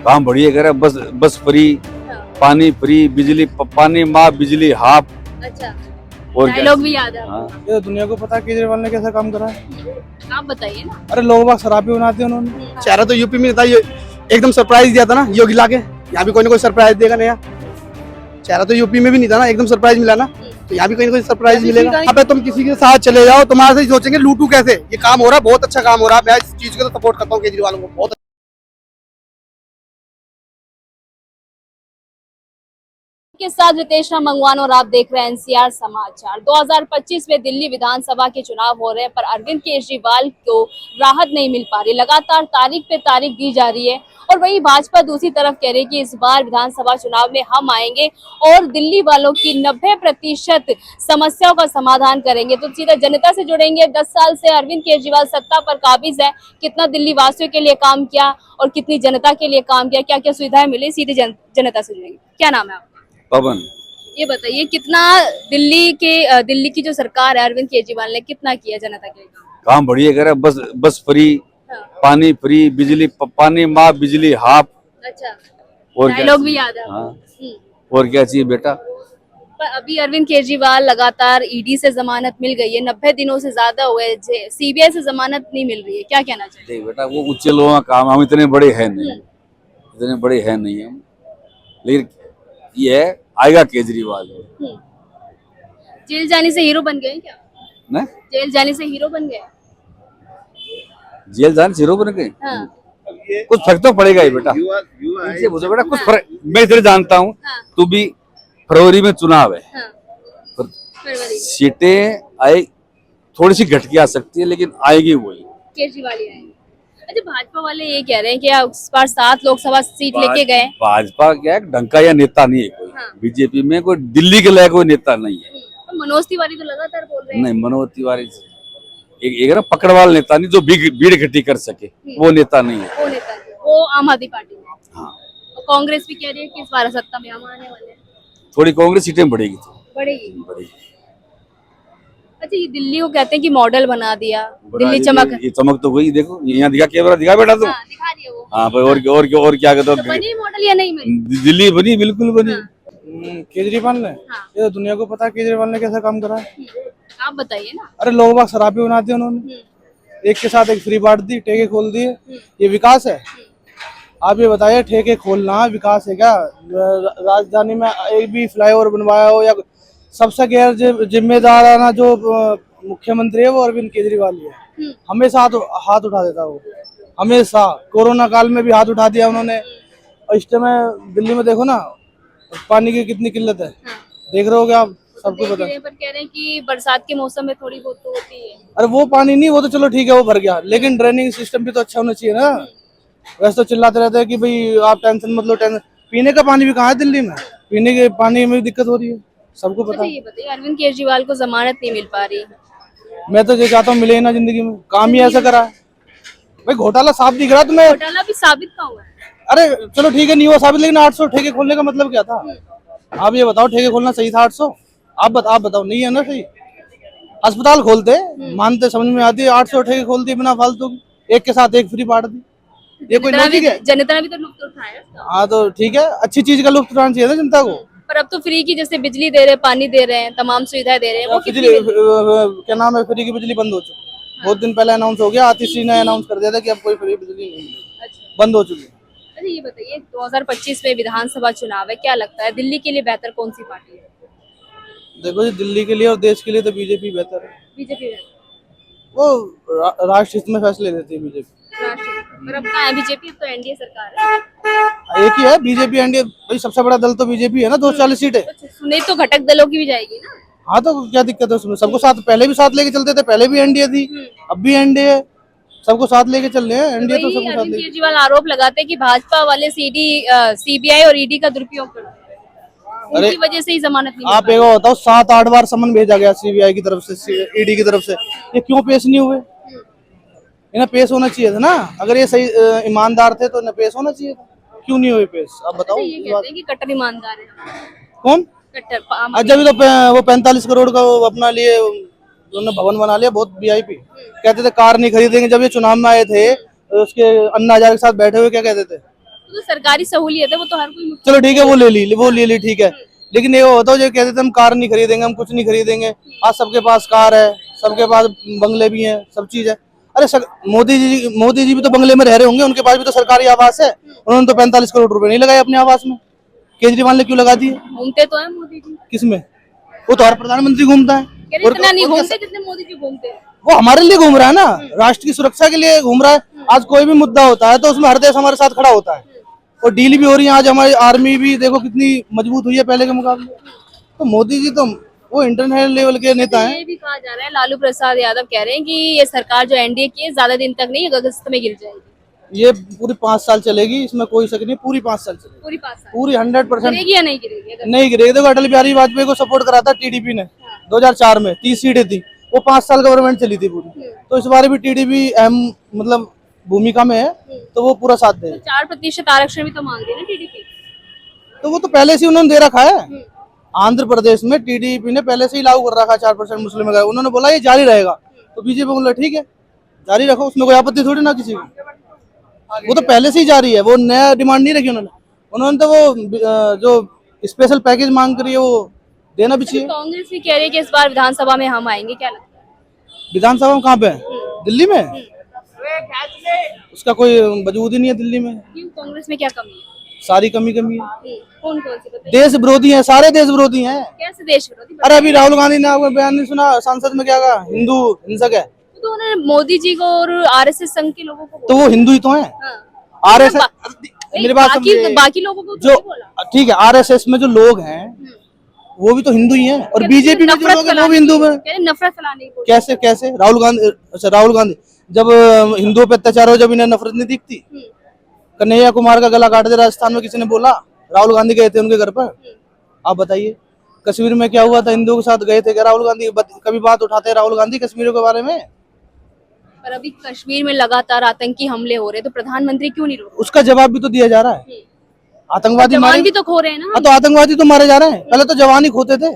काम बढ़िया करे, बस बस फ्री, हाँ, पानी फ्री, बिजली पानी माफ, बिजली हाफ। अच्छा और क्या? डायलॉग भी याद है हाँ। आपको? ये तो दुनिया को पता है केजरीवाल ने कैसा काम करा है। आप बताइए ना। अरे लोग बाग शराब भी बनाते हैं उन्होंने। चेहरा तो यूपी में था, ये एकदम सरप्राइज दिया था ना योगी लाके। यहाँ भी कोई ना कोई सरप्राइज देगा नया। चेहरा तो यूपी में भी नहीं था ना, एकदम सरप्राइज मिला ना, तो यहाँ भी कोई ना कोई सरप्राइज मिलेगा। अबे तुम किसी के साथ चले जाओ, तुम्हारे से ही सोचेंगे लूटू कैसे। ये काम हो रहा है, बहुत अच्छा काम हो रहा है। मैं इस चीज को तो सपोर्ट करता हूँ केजरीवाल को, बहुत के साथ रितेश मंगवान और आप देख रहे हैं एनसीआर समाचार। 2025 में दिल्ली विधानसभा के चुनाव हो रहे हैं, पर अरविंद केजरीवाल को राहत नहीं मिल पा रही। लगातार तारीख पे तारीख दी जा रही है और वही भाजपा दूसरी तरफ कह रही है कि इस बार विधानसभा चुनाव में हम आएंगे और दिल्ली वालों की 90% समस्याओं का समाधान करेंगे। तो सीधा जनता से जुड़ेंगे। 10 साल से अरविंद केजरीवाल सत्ता पर काबिज है, कितना दिल्ली वासियों के लिए काम किया और कितनी जनता के लिए काम किया, क्या क्या सुविधाएं मिली, सीधे जनता से जुड़ेंगे। क्या नाम है आपका? पवन। ये बताइए कितना दिल्ली की जो सरकार है अरविंद केजरीवाल ने कितना किया जनता के लिए? काम बढ़िया करे, बस बस फ्री, हाँ, पानी फ्री, बिजली पानी माफ, बिजली हाफ। अच्छा और क्या? डायलॉग भी याद है आपको? हाँ। और क्या चाहिए बेटा? पर अभी अरविंद केजरीवाल लगातार ईडी से जमानत मिल गई है, 90 दिनों से ज्यादा हुए, सीबीआई से जमानत नहीं मिल रही है, क्या कहना चाहिए? नहीं बेटा, वो उच्च लोगों का काम, हम इतने बड़े हैं नहीं, इतने बड़े हैं नहीं हम। लेकिन ये है, आएगा केजरीवाल। जेल जाने से हीरो बन गए क्या? ना जेल जाने से हीरो बन गए? जेल जाने से हीरो बन गए। हाँ, कुछ फर्क तो पड़ेगा ही बेटा। इनसे पूछो बेटा, कुछ फर्क। मैं इधर जानता हूँ, हाँ, तू भी फरवरी में चुनाव है, हाँ, फरवरी सीटें आई थोड़ी सी घट के आ सकती है, लेकिन आएगी वही। केजरीवाल ही आएंगे। अच्छा, भाजपा वाले ये कह रहे हैं कि इस बार 7 लोकसभा सीट लेके गए। भाजपा क्या है, ढंग का या नेता नहीं है कोई। हाँ। बीजेपी में कोई दिल्ली के लायक कोई नेता नहीं है। तो मनोज तिवारी तो लगातार बोल रहे हैं। नहीं, मनोज तिवारी एक ना पकड़वाल नेता नहीं, जो भीड़ इकट्ठी कर सके, वो नेता नहीं है। वो नेता है, वो आम आदमी पार्टी में। हाँ। और कांग्रेस भी कह रही है कि इस बार सत्ता में हम आने वाले हैं। थोड़ी कांग्रेस सीटें बढ़ेगी तो बढ़ेगी। अच्छा, ये दिल्ली को कहते हैं कि मॉडल बना दिया, दिल्ली ये- चमक। ये चमक तो गई, देखो यहाँ दिखा, कैमरा दिखा बेटा तुम। हाँ, दिखा रही है वो। हाँ भाई, और क्या कहते तो हो, बनी मॉडल या नहीं बनी? दिल्ली बनी, बिल्कुल बनी। केजरीवाल ने, हाँ। ये तो दुनिया को पता है केजरीवाल ने कैसा काम करा है। आप बताइए ना। अरे लोग बाग शराब भी बनाते हैं उन्होंने। एक के साथ एक फ्री बांट दी, ठेके खोल दिए। ये विकास है? आप ये बताइए, ठेके खोलना विकास है क्या? राजधानी में एक भी फ्लाईओवर बनवाया हो, या सबसे गैर जिम्मेदाराना जो मुख्यमंत्री है वो अरविंद केजरीवाल ही है। हमेशा हाथ उठा देता वो, हमेशा। कोरोना काल में भी हाथ उठा दिया उन्होंने। और इस टाइम दिल्ली में देखो ना, पानी की कितनी किल्लत है, देख रहे होगे आप, सबको पता है। पर कह रहे हैं कि बरसात के मौसम में थोड़ी बहुत तो होती है। अरे वो पानी नहीं, वो तो चलो ठीक है, वो भर गया, लेकिन ड्रेनिंग सिस्टम भी तो अच्छा होना चाहिए ना। वैसे तो चिल्लाते रहते हैं कि भाई आप टेंशन मत लो, टेंशन। पीने का पानी भी कहाँ है दिल्ली में? पीने के पानी में भी दिक्कत हो रही है, सबको पता अच्छा, है। ये बताइए अरविंद केजरीवाल को जमानत नहीं मिल पा रही। मैं तो ये चाहता हूँ मिले ही ना जिंदगी में, काम ही ऐसा करा है भाई। घोटाला साफ दिख रहा है तुम्हें। घोटाला भी साबित का हुआ है। अरे चलो ठीक है, नहीं हुआ साबित, लेकिन 800 ठेके खोलने का मतलब क्या था? आप ये बताओ, ठेके खोलना सही था 800? आप बताओ, नहीं है ना सही? अस्पताल खोलते, मानते, समझ में आती है। 800 ठेके खोल दिए बिना फालतू की, एक के साथ एक फ्री बांट दी। ये कोई लॉजिक है? जनता ने भी तो लुत्फ उठाया इसका। हाँ तो ठीक है, अच्छी चीज का लुत्फ उठाना चाहिए ना जनता को। पर अब तो फ्री की, जैसे बिजली दे रहे हैं, पानी दे रहे हैं, तमाम सुविधाएं दे रहे हैं, वो कितनी बिजली, मिल रही है? क्या नाम है, फ्री की बिजली बंद हो चुकी है। बहुत दिन पहले अनाउंस हो गया, आतिशी ने अनाउंस कर दिया था कि अब कोई फ्री बिजली नहीं मिलेगी, अच्छा, बंद हो चुकी है। अच्छा, ये बताइए 2025 में विधानसभा चुनाव है, क्या लगता है दिल्ली के लिए बेहतर कौन सी पार्टी है? देखो जी, दिल्ली के लिए और देश के लिए तो बीजेपी बेहतर है। बीजेपी वो राष्ट्र हित में फैसले देती है बीजेपी। पर अब कहाँ है बीजेपी? अब तो एनडीए सरकार है। एक ही है बीजेपी, एनडीए। भाई सबसे बड़ा दल तो बीजेपी है ना, 240 सीटें। नहीं तो घटक दलों की भी जाएगी ना। हाँ तो क्या दिक्कत है उसमें? सबको साथ, पहले भी साथ लेके चलते थे, पहले भी एनडीए थी, अब भी एनडीए। सबको साथ लेके चल रहे हैं, एनडीए तो वही सबको साथ अरविंद लेके। केजरीवाल आरोप लगाते हैं कि भाजपा वाले सीबीआई और ईडी का दुरुपयोग करते हैं, उनकी वजह से ही जमानत नहीं आप एक बताओ, 7-8 बार समन भेजा गया सीबीआई की तरफ से, ईडी की तरफ से, ये क्यों पेश नहीं हुए? इन्हें पेश होना चाहिए था ना। अगर ये सही ईमानदार थे तो इन्हें पेश होना चाहिए था, क्यों नहीं हुए पेश? आप बताओ। ये कहते हैं कि कट्टर ईमानदार है। कौन? कट्टर अच्छा, अभी तो वो 45 करोड़ का वो अपना लिए, उन्होंने भवन बना लिया, बहुत वीआईपी। कहते थे कार नहीं खरीदेंगे, जब ये चुनाव में आए थे, उसके अन्ना हजारे के साथ बैठे हुए क्या कहते थे? तो सरकारी सहूलियत है, वो तो हर कोई चलो ठीक है, वो ले ली ठीक है। लेकिन ये होता है जो कहते थे हम कार नहीं खरीदेंगे, हम कुछ नहीं खरीदेंगे, आज सबके पास कार है, सबके पास बंगले भी हैं, सब चीज है। अरे मोदी जी भी तो बंगले में रह रहे होंगे, उनके पास भी तो सरकारी आवास है, उन्होंने तो 45 करोड़ रुपए नहीं लगाए अपने आवास में। केजरीवाल ने क्यों लगा दिए? घूमते तो है मोदी जी, किसमें? वो तो हर प्रधानमंत्री घूमता है। इतना नहीं घूमते जितने मोदी जी घूमते हैं। वो हमारे लिए घूम रहा है ना, राष्ट्र की सुरक्षा के लिए घूम रहा है। आज कोई भी मुद्दा होता है तो उसमें हर देश हमारे साथ खड़ा होता है, और डील भी हो रही है। आज हमारी आर्मी भी देखो कितनी मजबूत हुई है पहले के मुकाबले। तो मोदी जी तो वो इंटरनेशनल लेवल के नेता हैं। ये भी कहा जा रहा है, लालू प्रसाद यादव कह रहे हैं कि ये सरकार जो एनडीए की है ज्यादा दिन तक नहीं, अगस्त में गिर जाएगी। ये पूरी 5 साल चलेगी, इसमें कोई शक नहीं, पूरी 5 साल चलेगी, पूरी 5 साल पूरी 100%। गिरेगी या नहीं गिरेगी? अगर नहीं गिरेगी। देखो अटल बिहारी वाजपेयी को सपोर्ट करा था टीडीपी ने 2004 में, 30 सीटें थी, वो 5 साल गवर्नमेंट चली थी पूरी। तो इस बार भी टीडीपी अहम मतलब भूमिका में है, तो वो पूरा साथ दे। 4% आरक्षण भी तो मांग रही है ना टीडीपी। तो वो तो पहले से उन्होंने दे रखा है। आंध्र प्रदेश में टीडीपी ने पहले से ही लागू कर रखा है 4% मुस्लिम वगैरह। उन्होंने बोला ये जारी रहेगा, तो बीजेपी बोला ठीक है जारी रखो, उसमें कोई आपत्ति थोड़ी ना किसी को। वो तो पहले से ही जारी है, वो नया डिमांड नहीं रखी उन्होंने तो वो जो स्पेशल पैकेज मांग करी है वो देना भी चाहिए। कांग्रेस भी कह रही है कि इस बार विधानसभा में हम आएंगे, क्या लगता है? विधानसभा में कहाँ पे है? दिल्ली में? उसका कोई वजूद ही नहीं है दिल्ली में। क्यों, कांग्रेस में क्या कमी है? सारी कमी है। कौन कौन सी बताइए? देश विरोधी है, सारे देश विरोधी हैं। कैसे देश विरोधी? अरे अभी राहुल गांधी ने आपका बयान नहीं सुना संसद में, क्या कहा? हिंदू हिंसक है। तो उन्होंने मोदी जी को और आरएसएस संघ के लोगों को तो वो हिंदू ही तो है। आरएसएस मेरी बात समझिए, बाकी लोगों को तो जो नहीं बोला। ठीक है, आरएसएस में जो लोग हैं वो भी तो हिंदू ही हैं, और बीजेपी में जो लोग हैं वो भी हिंदू हैं। नफरत फैलाने की कोशिश। कैसे कैसे? राहुल गांधी जब हिंदुओं पे अत्याचार हो, जब इन्हें नफरत नहीं दिखती? कन्हैया कुमार का गला काट दे राजस्थान में, किसी ने बोला? राहुल गांधी गए थे उनके घर पर? आप बताइए कश्मीर में क्या हुआ था? हिंदुओं के साथ गए थे क्या राहुल गांधी? कभी बात उठाते हैं राहुल गांधी कश्मीर के बारे में? पर अभी कश्मीर में लगातार आतंकी हमले हो रहे, तो प्रधानमंत्री क्यों नहीं रोक? उसका जवाब भी तो दिया जा रहा है। आतंकवादी जवान भी तो खो रहे हैं ना। तो आतंकवादी तो मारे जा रहे हैं, पहले तो जवान ही खोते थे।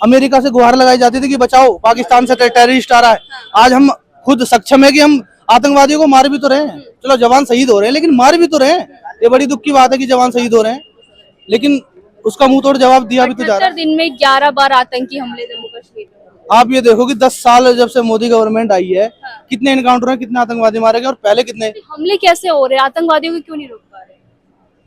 अमेरिका से गुहार लगाई जाती थी कि बचाओ, पाकिस्तान से टेररिस्ट आ रहा है। आज हम खुद सक्षम है कि हम आतंकवादियों को मार भी तो रहे हैं। चलो जवान शहीद हो रहे हैं, लेकिन मार भी तो रहे हैं। ये बड़ी दुख की बात है कि जवान शहीद हो रहे हैं, लेकिन उसका मुंह तोड़ जवाब दिया भी तो जा रहा है। 78 दिन में 11 बार आतंकी हमले जम्मू कश्मीर में। आप ये देखो कि 10 साल जब से मोदी गवर्नमेंट आई है, कितने एनकाउंटर हैं, कितने आतंकवादी मारे गए, और पहले कितने। हमले कैसे हो रहे हैं? आतंकवादियों को क्यों नहीं रोक पा रहे?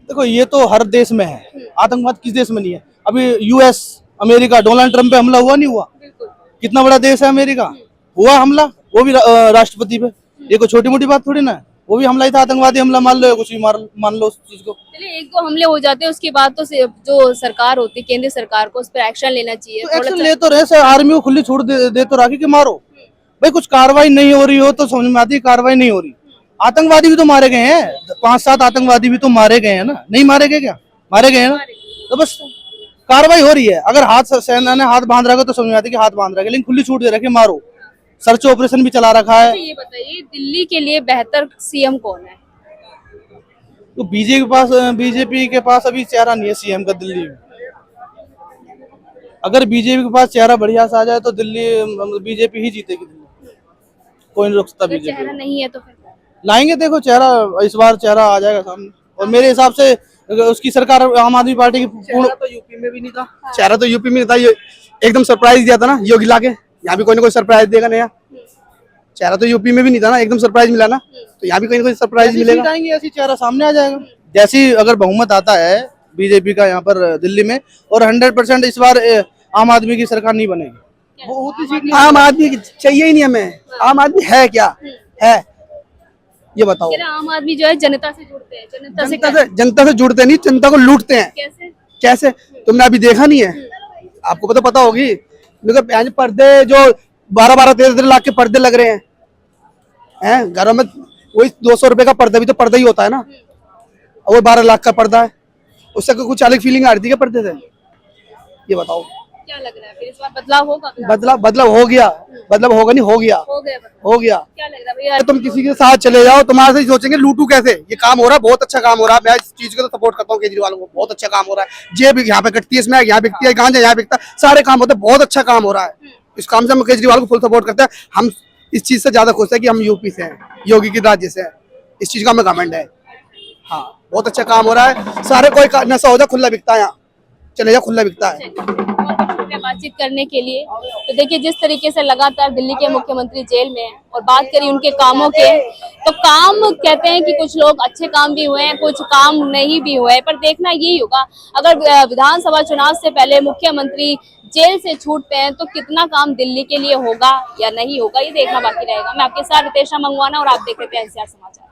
देखो ये तो हर देश में है, आतंकवाद किस देश में नहीं है? अभी यूएस अमेरिका डोनाल्ड ट्रंप पे हमला हुआ नहीं हुआ? बिल्कुल। कितना बड़ा देश है अमेरिका, हुआ हमला, वो भी राष्ट्रपति पे। ये कोई छोटी मोटी बात थोड़ी ना है, वो भी हमला ही था, आतंकवादी हमला मान लो, कुछ भी मान लो उस चीज को। चलिए, एक दो हमले हो जाते हैं, उसके बाद तो जो सरकार होती है, केंद्रीय सरकार को उस पर एक्शन लेना चाहिए। तो एक्शन ले तो रहे, आर्मी को खुली छूट दे तो रखी कि मारो भाई। कुछ कार्रवाई नहीं हो रही हो तो समझ में आती है कार्रवाई नहीं हो रही। आतंकवादी भी तो मारे गए हैं, 5-7 आतंकवादी भी तो मारे गए हैं ना, नहीं मारे गए क्या? मारे गए हैं ना। तो बस कार्रवाई हो रही है। अगर हाथ सेना ने हाथ बांध रखा तो समझ में आती है कि हाथ बांध रखा, लेकिन खुली छूट दे रखी मारो। सर्च ऑपरेशन भी चला रखा है। ये बताइए, दिल्ली के लिए बेहतर सीएम कौन है? तो बीजेपी के पास अभी चेहरा नहीं है सीएम का दिल्ली में। अगर बीजेपी के पास चेहरा बढ़िया सा आ जाए तो दिल्ली बीजेपी ही जीतेगी। दिल्ली कोई नहीं रोक सकता बीजेपी। चेहरा नहीं है तो फिर लाएंगे, देखो चेहरा, इस बार चेहरा आ जाएगा सामने। और मेरे हिसाब से उसकी सरकार आम आदमी पार्टी की पूर्ण। तो यूपी में भी नहीं था, चेहरा तो यूपी में नहीं था। ये एकदम सरप्राइज दिया था ना योगी लाके, यहाँ भी कोई ना कोई सरप्राइज देगा नया। चेहरा तो यूपी में भी नहीं था ना, एकदम सरप्राइज मिला ना, तो यहाँ भी कोई ना कोई सरप्राइज मिलेगा। ऐसी चेहरा सामने आ जाएगा। जैसी अगर बहुमत आता है बीजेपी का यहाँ पर दिल्ली में, और 100% इस बार आम आदमी की सरकार नहीं बनेगी। वो होती सीट आम आदमी चाहिए ही नहीं हमें। आम आदमी है क्या है, ये बताओ। आम आदमी जो है जनता से जुड़ते हैं, जनता से जुड़ते नहीं, जनता को लूटते हैं। कैसे? तुमने अभी देखा नहीं है? आपको पता होगी। देखो पर्दे जो 12-12, 13-13 लाख के पर्दे लग रहे हैं घरों में, वही 200 रुपए का पर्दा भी तो पर्दा ही होता है ना, और वो 12 लाख का पर्दा है। उससे कुछ अलग फीलिंग आ रही थी क्या पर्दे से? ये बताओ क्या लग रहा है फिर इस बार बदलाव होगा? बदलाव हो गया, बदलाव होगा नहीं, हो गया। क्या लग रहा है भैया? तुम किसी के साथ चले जाओ, तुम्हारे से ही सोचेंगे लूटू कैसे। ये काम हो रहा है, बहुत अच्छा काम हो रहा है। मैं इस चीज को तो सपोर्ट करता हूँ, केजरीवाल को, बहुत अच्छा काम हो रहा है। जेब यहाँ पे कटती है, इसमें यहाँ बिकती है, गांजा यहाँ बिकता है, सारे काम होते हैं, बहुत अच्छा काम हो रहा है। इस काम से हम केजरीवाल को फुल सपोर्ट करते हैं। हम इस चीज से ज्यादा खुश है कि हम यूपी से हैं, योगी के राज्य से हैं। इस चीज का हमें घमंड है। हाँ। बहुत अच्छा काम हो रहा है। सारे कोई नशा हो जाए खुला बिकता है, यहाँ चले जाओ खुला बिकता है। बातचीत करने के लिए तो देखिए जिस तरीके से लगातार दिल्ली के मुख्यमंत्री जेल में हैं और बात करी उनके कामों के, तो काम कहते हैं कि कुछ लोग अच्छे काम भी हुए हैं, कुछ काम नहीं भी हुए, पर देखना यही होगा अगर विधानसभा चुनाव से पहले मुख्यमंत्री जेल से छूटते हैं तो कितना काम दिल्ली के लिए होगा या नहीं होगा, ये देखना बाकी रहेगा। मैं आपके साथ रितेशा मंगवाना और आप देख रहे थे NCR समाचार।